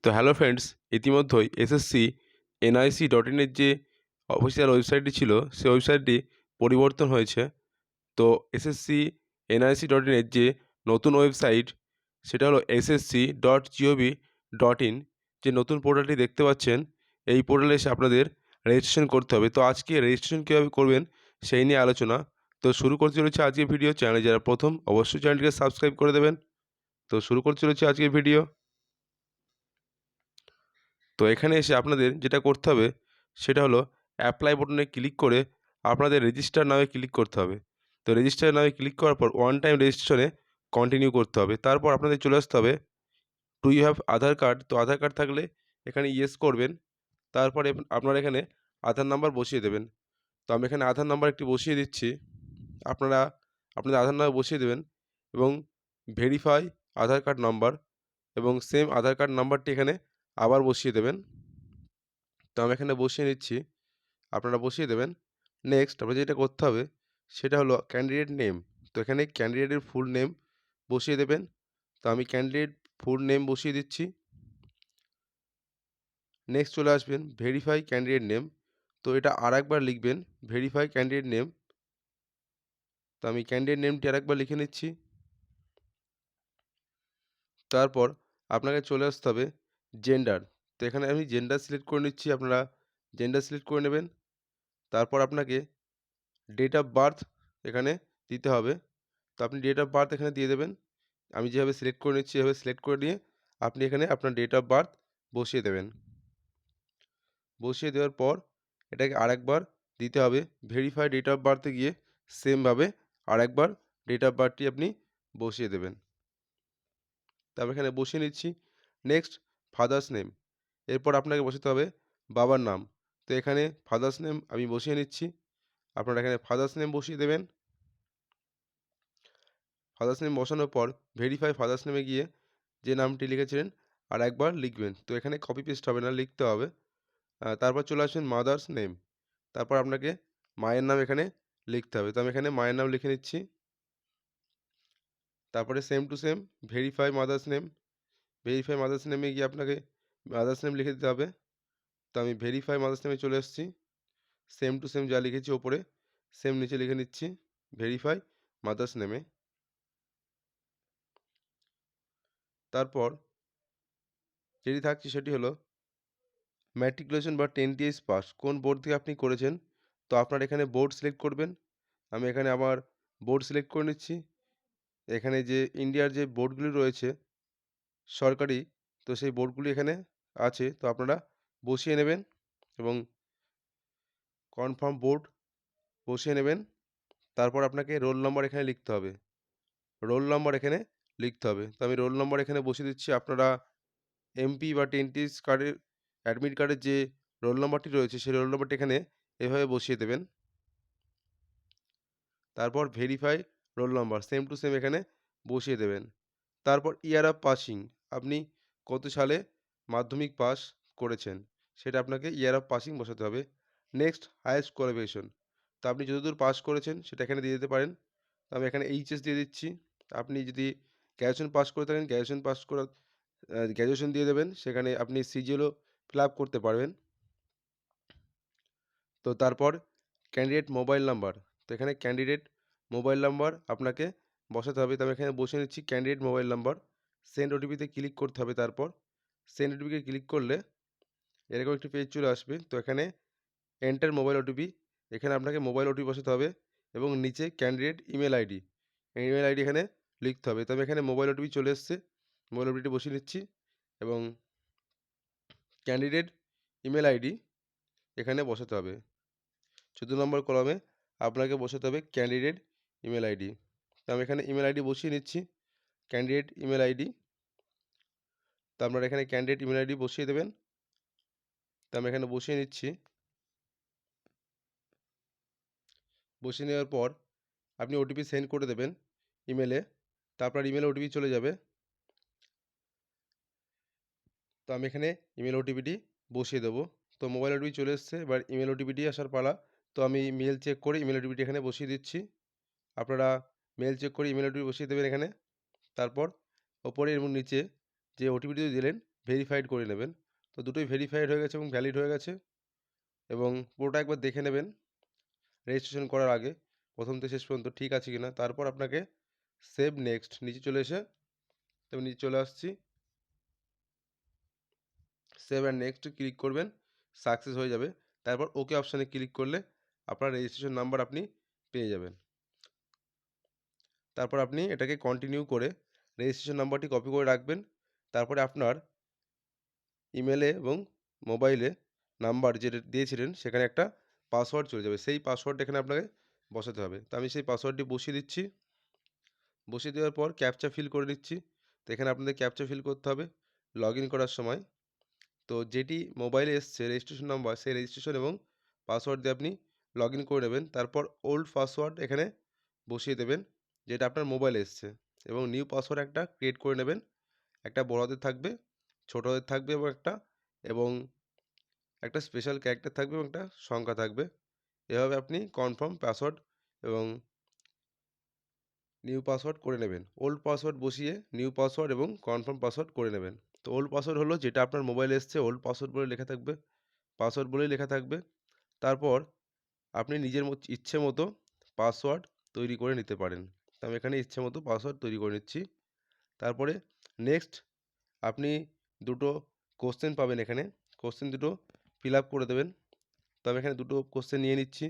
তো hello friends, ইতিমধ্যেই SSC NIC dot ইনের যে অফিসিয়াল ওয়েবসাইটটি ছিল সেই ওয়েবসাইটটি পরিবর্তন হয়েছে। তো এসএসসি এনআইসি ডট ইনের যে নতুন ওয়েবসাইট সেটা হলো ssc.gov.in। যে নতুন পোর্টালটি দেখতে পাচ্ছেন, এই পোর্টালে এসে আপনাদের রেজিস্ট্রেশন করতে হবে। তো আজকে রেজিস্ট্রেশন কীভাবে করবেন সেই নিয়ে আলোচনা। তো শুরু করতে চলেছে আজকের ভিডিও। চ্যানেলে যারা প্রথম, অবশ্যই চ্যানেলটিকে সাবস্ক্রাইব করে দেবেন। তো শুরু করতে চলেছে আজকের ভিডিও। তো এখানে এসে আপনাদের যেটা করতে হবে সেটা হলো অ্যাপ্লাই বাটনে ক্লিক করে আপনাদের রেজিস্টার নামে ক্লিক করতে হবে। তো রেজিস্টার নামে ক্লিক করার পর ওয়ান টাইম রেজিস্ট্রেশনে কন্টিনিউ করতে হবে। তারপর আপনাদের চলে আসতে হবে do you have Aadhaar card. তো আধার কার্ড থাকলে এখানে ইয়েস করবেন। তারপরে আপনারা এখানে আধার নাম্বার বসিয়ে দেবেন। তো আমি এখানে আধার নাম্বার একটি বসিয়ে দিচ্ছি। আপনারা আপনাদের আধার নাম্বার বসিয়ে দেবেন এবং ভেরিফাই আধার কার্ড নাম্বার এবং সেম আধার কার্ড নাম্বারটি এখানে আবার বসিয়ে দেবেন। তো আমি এখানে বসিয়ে নিচ্ছি, আপনারা বসিয়ে দেবেন। নেক্সট আপনাদের যেটা করতে হবে সেটা হলো ক্যান্ডিডেট নেম। তো এখানে ক্যান্ডিডেটের ফুল নেম বসিয়ে দেবেন। তো আমি ক্যান্ডিডেট ফুল নেম বসিয়ে দিচ্ছি। নেক্সট চলে আসবেন ভেরিফাই ক্যান্ডিডেট নেম। তো এটা আরেকবার লিখবেন, ভেরিফাই ক্যান্ডিডেট নেম। তো আমি ক্যান্ডিডেট নেমটি আরেকবার লিখে নিচ্ছি। তারপর আপনাকে চলে আসতে হবে জেন্ডার। তো এখানে আমি জেন্ডার সিলেক্ট করে নিচ্ছি, আপনারা জেন্ডার সিলেক্ট করে নেবেন। তারপর আপনাকে ডেট অফ বার্থ এখানে দিতে হবে। তো আপনি ডেট অফ বার্থ এখানে দিয়ে দেবেন। আমি যেভাবে সিলেক্ট করে নিচ্ছি এভাবে সিলেক্ট করে নিয়ে আপনি এখানে আপনার ডেট অফ বার্থ বসিয়ে দেবেন। বসিয়ে দেওয়ার পর এটাকে আরেকবার দিতে হবে। ভেরিফাই ডেট অফ বার্থে গিয়ে সেমভাবে আরেকবার ডেট অফ বার্থটি আপনি বসিয়ে দেবেন। তারপর এখানে বসিয়ে নিচ্ছি। Next father's name. এরপর আপনাকে বসাতে হবে বাবার নাম। তো এখানে ফাদার্স নেম আমি বসিয়ে নিচ্ছি। আপনারা এখানে ফাদার্স নেম বসিয়ে দেবেন। ফাদার্স নেম বসানোর পর ভেরিফাই ফাদার্স নেমে গিয়ে যে নামটি লিখেছিলেন আর একবার লিখবেন। তো এখানে কপি পেস্ট হবে না, লিখতে হবে। তারপর চলে আসবেন মাদার্স নেম। তারপর আপনাকে মায়ের নাম এখানে লিখতে হবে। তো আমি এখানে মায়ের নাম লিখে নিচ্ছি। তারপরে same to same verify mother's name. Verify mother's নেমে গিয়ে আপনাকে মাদার্স নেম লিখে দিতে হবে। তো আমি ভেরিফাই মাদার্স নেমে চলে এসেছি। সেম টু সেম যা লিখেছি ওপরে সেম নিচে লিখে নিচ্ছি ভেরিফাই মাদার্স নেমে। তারপর যেটি থাকছে সেটি হলো ম্যাট্রিকুলেশন বা 10th পাস কোন বোর্ড থেকে আপনি করেছেন। তো আপনার এখানে বোর্ড সিলেক্ট করবেন। আমি এখানে আমার বোর্ড সিলেক্ট করে নিচ্ছি। এখানে যে ইন্ডিয়ার যে বোর্ডগুলি রয়েছে সরকারি, তো সেই বোর্ডগুলি এখানে আছে। তো আপনারা বসিয়ে নেবেন এবং কনফার্ম বোর্ড বসিয়ে নেবেন। তারপর আপনাকে রোল নম্বর এখানে লিখতে হবে। রোল নম্বর এখানে লিখতে হবে। তো আমি রোল নম্বর এখানে বসিয়ে দিচ্ছি। আপনারা এমপি বা 10th কার্ডের অ্যাডমিট কার্ডের যে রোল নম্বরটি রয়েছে সেই রোল নম্বরটি এখানে এভাবে বসিয়ে দেবেন। তারপর verify roll number same to same এখানে বসিয়ে দেবেন। তারপর ইয়ার অফ পাসিং, আপনি কত সালে মাধ্যমিক পাস করেছেন সেটা আপনাকে ইয়ার অফ পাসিং বসাতে হবে। নেক্সট হাইয়েস্ট কোয়ালিফিকেশন, তো আপনি যতদূর পাস করেছেন সেটা এখানে দিয়ে দিতে পারেন। তো আমি এখানে এইচএস দিয়ে দিচ্ছি। আপনি যদি গ্র্যাজুয়েশন পাস করে থাকেন গ্র্যাজুয়েশন পাস করা গ্র্যাজুয়েশন দিয়ে দেবেন। সেখানে আপনি সিজিএলও ফিল আপ করতে পারবেন। তো তারপর ক্যান্ডিডেট মোবাইল নাম্বার, তো এখানে ক্যান্ডিডেট মোবাইল নাম্বার আপনাকে বসাতে হবে। তো আমি এখানে বসে নিচ্ছি ক্যান্ডিডেট মোবাইল নাম্বার। সেন্ড ওটিপিতে ক্লিক করতে হবে। তারপর সেন্ড ওটিপিতে ক্লিক করলে এরকম একটি পেজ চলে আসবে। তো এখানে এন্টার মোবাইল ওটিপি, এখানে আপনাকে মোবাইল ওটিপি বসাতে হবে এবং নিচে candidate email ID, email ID এখানে লিখতে হবে। তো আমি এখানে মোবাইল ওটিপি চলে এসছে, মোবাইল ওটিপিটি বসিয়ে নিচ্ছি এবং ক্যান্ডিডেট ইমেল আইডি এখানে বসাতে হবে। 14 নম্বর কলামে আপনাকে বসাতে হবে ক্যান্ডিডেট ইমেল আইডি। তো আমি এখানে ইমেল আইডি বসিয়ে নিচ্ছি, ক্যান্ডিডেট ইমেল আইডি। তো আপনারা এখানে ক্যান্ডিডেট ইমেল আইডি বসিয়ে দেবেন। তো আমি এখানে বসিয়ে নিচ্ছি। বসিয়ে নেওয়ার পর আপনি ওটিপি সেন্ড করে দেবেন ইমেলে। তো আপনার ইমেলে ওটিপি চলে যাবে। তো আমি এখানে ইমেল ওটিপিটি বসিয়ে দেবো। তো মোবাইল ওটিপি চলে এসছে, এবার ইমেল ওটিপিটি আসার পালা। তো আমি মেল চেক করে ইমেল ওটিপিটি এখানে বসিয়ে দিচ্ছি। আপনারা মেল চেক করে ইমেল ওটিপি বসিয়ে দেবেন এখানে। তারপর ওপরে এবং নিচে যে ওটিপিটি দিলেন ভেরিফাইড করে নেবেন। তো দুটোই ভেরিফাইড হয়ে গেছে এবং ভ্যালিড হয়ে গেছে, এবং পুরোটা একবার দেখে নেবেন রেজিস্ট্রেশন করার আগে প্রথম থেকে শেষ পর্যন্ত ঠিক আছে কিনা। তারপর আপনাকে সেভ নেক্সট নিচে চলে এসে, তবে নিচে চলে আসছি, সেভ অ্যান্ড নেক্সট ক্লিক করবেন, সাকসেস হয়ে যাবে। তারপর ওকে অপশানে ক্লিক করলে আপনার রেজিস্ট্রেশন নাম্বার আপনি পেয়ে যাবেন। তারপর আপনি এটাকে কন্টিনিউ করে রেজিস্ট্রেশন নাম্বারটি কপি করে রাখবেন। তারপরে আপনার ইমেলে এবং মোবাইলে নাম্বার যেটা দিয়েছিলেন সেখানে একটা পাসওয়ার্ড চলে যাবে। সেই পাসওয়ার্ডটা এখানে আপনাকে বসাতে হবে। তো আমি সেই পাসওয়ার্ডটি বসিয়ে দিচ্ছি। বসিয়ে দেওয়ার পর ক্যাপচা ফিল করে নিচ্ছি। তো এখানে আপনাদের ক্যাপচা ফিল করতে হবে লগইন করার সময়। তো যেটি মোবাইলে এসছে রেজিস্ট্রেশন নাম্বার, সেই রেজিস্ট্রেশন এবং পাসওয়ার্ড দিয়ে আপনি লগইন করে নেবেন। তারপর ওল্ড পাসওয়ার্ড এখানে বসিয়ে দেবেন যেটা আপনার মোবাইলে এসছে, এবং নিউ পাসওয়ার্ড একটা ক্রিয়েট করে নেবেন। একটা বড় হাতের থাকবে, ছোট হাতের থাকবে, এবং একটা স্পেশাল ক্যারেক্টার থাকবে এবং একটা সংখ্যা থাকবে। এভাবে আপনি কনফার্ম পাসওয়ার্ড এবং নিউ পাসওয়ার্ড করে নেবেন। ওল্ড পাসওয়ার্ড বসিয়ে নিউ পাসওয়ার্ড এবং কনফার্ম পাসওয়ার্ড করে নেবেন। তো ওল্ড পাসওয়ার্ড হলো যেটা আপনার মোবাইলে এসছে, ওল্ড পাসওয়ার্ড বলে লেখা থাকবে, পাসওয়ার্ড বলেই লেখা থাকবে। তারপর আপনি নিজের ইচ্ছে মতো পাসওয়ার্ড তৈরি করে নিতে পারেন। তো আমি এখানে ইচ্ছে মতো পাসওয়ার্ড তৈরি করে নিচ্ছি। তারপরে নেক্সট আপনি দুটো কোশ্চেন পাবেন এখানে, কোশ্চেন দুটো ফিল আপ করে দেবেন। তো আমি এখানে দুটো কোশ্চেন নিয়ে নিচ্ছি।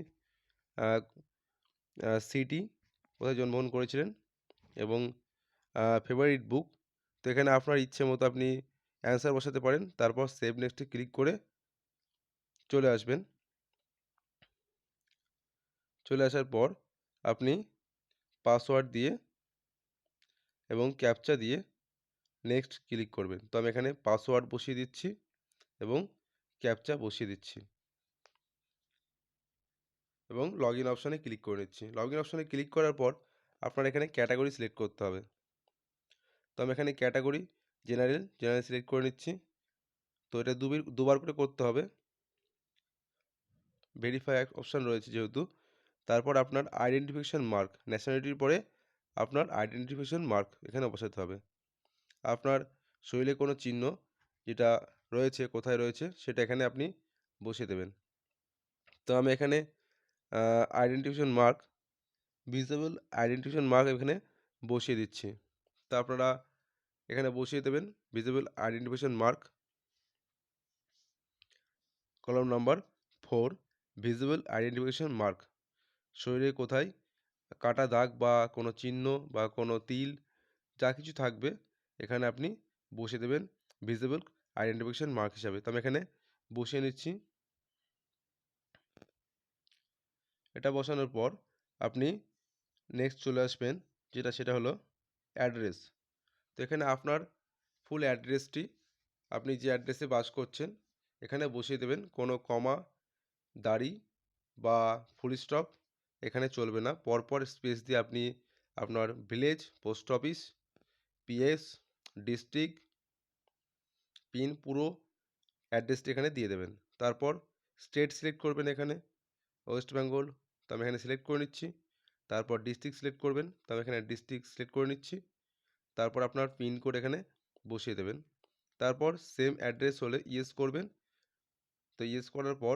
সিটি কোথায় জন্মগ্রহণ করেছিলেন এবং ফেভারিট বুক। তো এখানে আপনার ইচ্ছে মতো আপনি অ্যান্সার বসাতে পারেন। তারপর সেভ নেক্সটে ক্লিক করে চলে আসবেন। চলে আসার পর আপনি পাসওয়ার্ড দিয়ে এবং ক্যাপচা দিয়ে নেক্সট ক্লিক করবেন। তো আমি এখানে পাসওয়ার্ড বসিয়ে দিচ্ছি এবং ক্যাপচা বসিয়ে দিচ্ছি এবং লগইন অপশানে ক্লিক করে নিচ্ছি। লগইন অপশানে ক্লিক করার পর আপনার এখানে ক্যাটাগরি সিলেক্ট করতে হবে। তো আমি এখানে ক্যাটাগরি জেনারেল সিলেক্ট করে নিচ্ছি। তো এটা দুবার করে করতে হবে, ভেরিফাই অপশান রয়েছে যেহেতু। তারপর আপনার আইডেন্টিফিকেশন মার্ক, ন্যাশনালিটির পরে আপনার আইডেন্টিফিকেশন মার্ক এখানে বসাতে হবে। আপনার শরীরে কোনো চিহ্ন যেটা রয়েছে, কোথায় রয়েছে সেটা এখানে আপনি বসিয়ে দেবেন। তো আমি এখানে identification mark, visible identification mark এখানে বসিয়ে দিচ্ছি। তো আপনারা এখানে বসিয়ে দেবেন visible identification mark, column number 4, visible identification mark. শরীরে কোথায় কাটা দাগ বা কোনো চিহ্ন বা কোনো তিল যা কিছু থাকবে এখানে আপনি বসিয়ে দেবেন ভিজিবল আইডেন্টিফিকেশন মার্ক হিসাবে। তো আমি এখানে বসিয়ে নিচ্ছি। এটা বসানোর পর আপনি নেক্সট চলে আসবেন, সেটা হলো অ্যাড্রেস। তো এখানে আপনার ফুল অ্যাড্রেসটি আপনি যে অ্যাড্রেসে বাস করছেন এখানে বসিয়ে দেবেন। কোনো কমা, দাড়ি বা ফুল স্টপ এখানে চলবে না। পরপর স্পেস দিয়ে আপনি আপনার village, post office, PS, district, pin পুরো অ্যাড্রেসটি এখানে দিয়ে দেবেন। তারপর স্টেট সিলেক্ট করবেন এখানে, ওয়েস্ট বেঙ্গল। তো আমি এখানে সিলেক্ট করে নিচ্ছি। তারপর ডিস্ট্রিক্ট সিলেক্ট করবেন, তো আমি এখানে ডিস্ট্রিক্ট সিলেক্ট করে নিচ্ছি। তারপর আপনার পিনকোড এখানে বসিয়ে দেবেন। তারপর সেম অ্যাড্রেস হলে ইয়েস করবেন। তো ইয়েস করার পর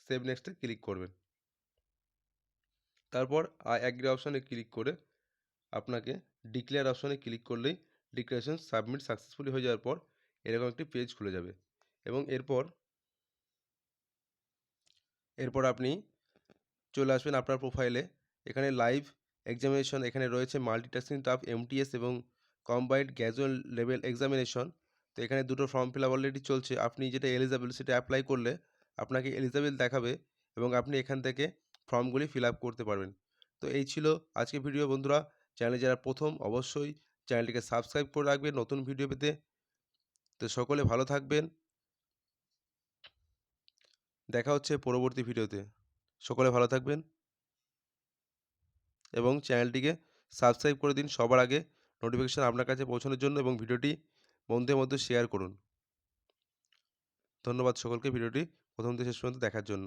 সেভ নেক্সটে ক্লিক করবেন। তারপর আই অ্যাগ্রি অপশানে ক্লিক করে আপনাকে ডিক্লেয়ার অপশানে ক্লিক করলেই ডিক্লারেশন সাবমিট সাকসেসফুলি হয়ে যাওয়ার পর এরকম একটি পেজ খুলে যাবে। এবং এরপর আপনি চলে আসবেন আপনার প্রোফাইলে। এখানে লাইভ এক্সামিনেশন এখানে রয়েছে, মাল্টিটাস্কিং টাফ এমটিএস এবং কম্বাইন্ড গ্র্যাজুয়াল লেভেল এক্সামিনেশন। তো এখানে দুটো ফর্ম ফিল আপ অলরেডি চলছে। আপনি যেটা এলিজিবল সেটা অ্যাপ্লাই করলে আপনাকে এলিজিবল দেখাবে এবং আপনি এখান থেকে ফর্মগুলি ফিল আপ করতে পারবেন। তো এই ছিল আজকের ভিডিও বন্ধুরা। চ্যানেলে যারা প্রথম অবশ্যই চ্যানেলটিকে সাবস্ক্রাইব করে রাখবেন নতুন ভিডিও পেতে। তো সকলে ভালো থাকবেন, দেখা হচ্ছে পরবর্তী ভিডিওতে। সকলে ভালো থাকবেন এবং চ্যানেলটিকে সাবস্ক্রাইব করে দিন সবার আগে নোটিফিকেশান আপনার কাছে পৌঁছানোর জন্য, এবং ভিডিওটি বন্ধুদের মধ্যে শেয়ার করুন। ধন্যবাদ সকলকে ভিডিওটি প্রথম থেকে শেষ পর্যন্ত দেখার জন্য।